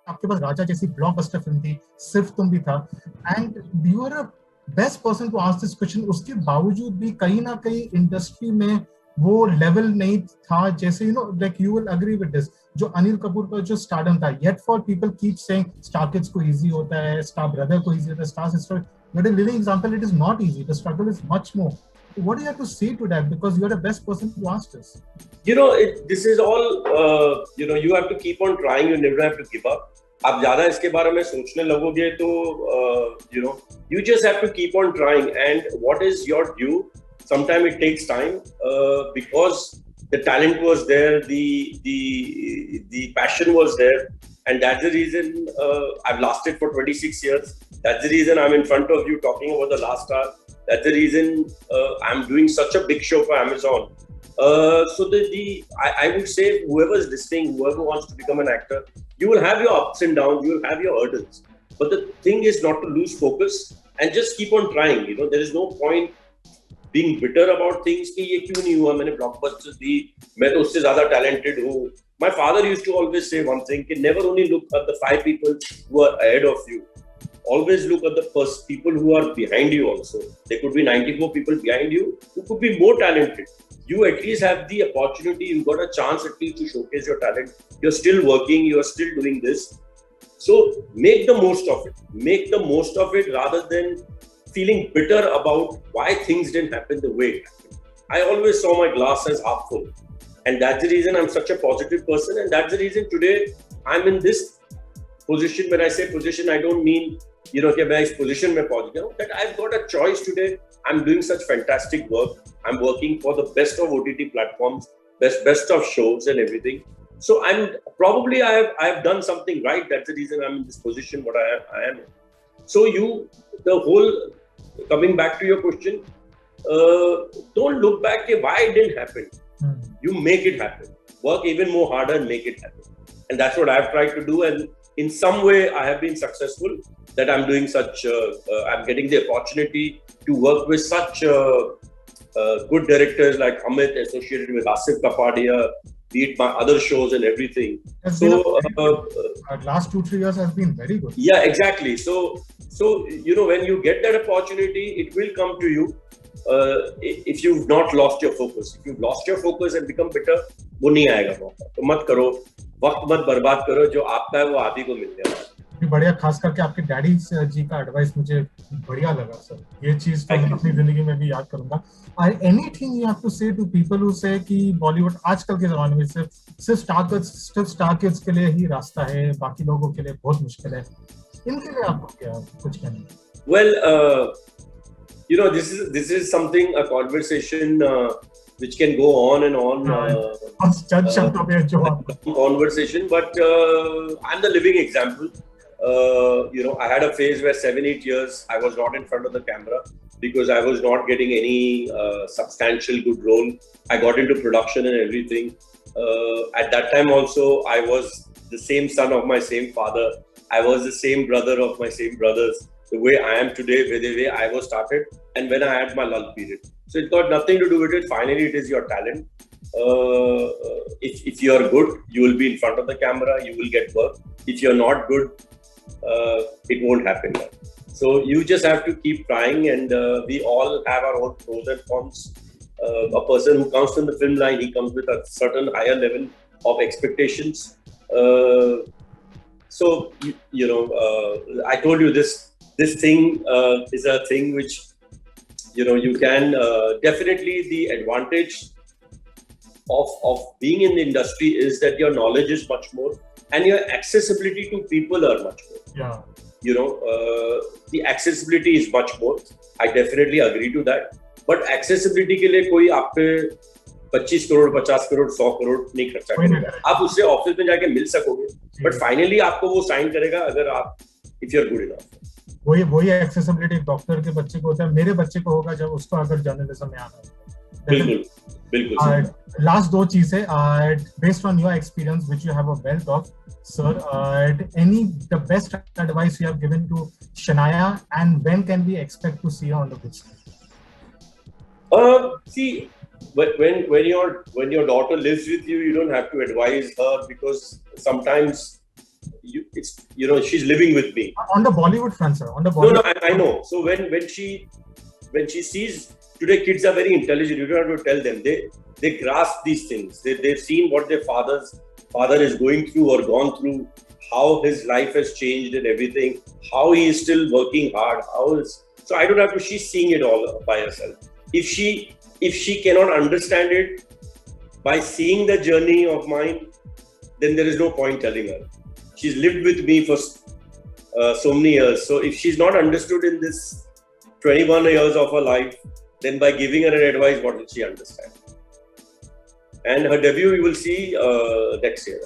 आपके पास राजा जैसी blockbuster film थी, सिर्फ तुम भी था, and you are a best person to ask this question. उसके बावजूद भी कहीं ना कहीं इंडस्ट्री में वो लेवल नहीं था, जैसे like you will agree with this, जो अनिल कपूर का जो स्टारडम था, yet for people keep saying star kids को इजी होता है, स्टार ब्रदर को इजी होता है, star sister, but in living example it is not easy, the struggle is much more. What do you have to say to that? Because you are the best person to ask this. This is all, you have to keep on trying. You never have to give up. आप ज़्यादा इसके बारे में सोचने लगोगे तो, you just have to keep on trying. And what is your due? Sometimes it takes time because the talent was there, the passion was there, and that's the reason I've lasted for 26 years. That's the reason I'm in front of you talking about the last hour. That's the reason I'm doing such a big show for Amazon. So I would say whoever is listening, whoever wants to become an actor, you will have your ups and downs, you will have your hurdles. But the thing is not to lose focus and just keep on trying. There is no point being bitter about things कि ये क्यों नहीं हुआ, मैंने blockbuster दी, मैं तो उससे ज़्यादा talented हूँ. My father used to always say one thing, कि never only look at the 5 people who are ahead of you. Always look at the first people who are behind you also. There could be 94 people behind you who could be more talented. You at least have the opportunity, you've got a chance at least to showcase your talent. You're still working, you're still doing this. So make the most of it. Make the most of it rather than feeling bitter about why things didn't happen the way it happened. I always saw my glass as half full. And that's the reason I'm such a positive person. And that's the reason today I'm in this position. When I say position, I don't mean कि मैं इस position में पहुंच गया हूँ, that I've got a choice today. I'm doing such fantastic work. I'm working for the best of OTT platforms, best of shows and everything. So I have done something right. That's the reason I'm in this position what I am. So coming back to your question, don't look back at why it didn't happen. You make it happen. Work even more harder and make it happen. And that's what I've tried to do. And in some way, I have been successful. That I'm doing I'm getting the opportunity to work with such good directors like Amit, associated with Asif Kapadia, be it my other shows and everything. Last 2-3 years has been very good. Yeah, exactly. So when you get that opportunity, it will come to you. If you've not lost your focus, if you've lost your focus and become bitter, वो नहीं आएगा मौका. तो मत करो, वक्त मत बर्बाद करो. जो आपका है वो आप ही को मिल जाएगा. बढ़िया, खास करके आपके डैडी जी का एडवाइस मुझे बढ़िया लगा सर. ये चीज तो मैं अपनी जिंदगी में भी याद करूंगा. एनीथिंग यू हैव टू से टू पीपल हु से कि बॉलीवुड आजकल के जमाने में सिर्फ स्टार किड्स के लिए ही रास्ता है, बाकी लोगों के लिए बहुत मुश्किल है, इनके लिए आपको क्या कुछ कहना है? Well, this is something, a conversation which can go on and on. Conversation, but I'm the living example. I had a phase where 7-8 years I was not in front of the camera because I was not getting any substantial good role. I got into production and everything. At that time also, I was the same son of my same father. I was the same brother of my same brothers. The way I am today, the way I was started, and when I had my lull period. So it got nothing to do with it. Finally, it is your talent. If you are good, you will be in front of the camera. You will get work. If you are not good, it won't happen. So you just have to keep trying, and we all have our own pros and cons. A person who comes from the film line, he comes with a certain higher level of expectations. So I told you this thing is a thing which you can definitely, the advantage of being in the industry is that your knowledge is much more and your accessibility to people are much more. Yeah. The accessibility is much more. I definitely agree to that. But accessibility के लिए कोई आप पे 25 करोड़, 50 करोड़, 100 करोड़ नहीं खर्चा करेगा. आप उससे ऑफिस में जाके मिल सकोगे, बट फाइनली आपको वो साइन करेगा अगर आप, if you are good enough. वही एक्सेसिबिलिटी एक डॉक्टर के बच्चे को होता है, मेरे बच्चे को होगा जब उसको अगर जर्नलिज्म में आना है. बिल्कुल. लास्ट 2 चीजें, based on your experience which you have a wealth of, sir, the best advice you have given to Shania, and when can we expect to see her on the big screen? See, when your daughter lives with you, you don't have to advise her, because sometimes it's she's living with me on the Bollywood front, sir. On the no Bollywood. I know. So when she sees today, kids are very intelligent. You don't have to tell them. They grasp these things. They've seen what their father is going through or gone through, how his life has changed and everything, how he is still working hard, so I don't have to. She's seeing it all by herself. If she cannot understand it by seeing the journey of mine, then there is no point telling her. She's lived with me for so many years. So if she's not understood in this 21 years of her life, then by giving her an advice, what will she understand? And her debut, you will see next year.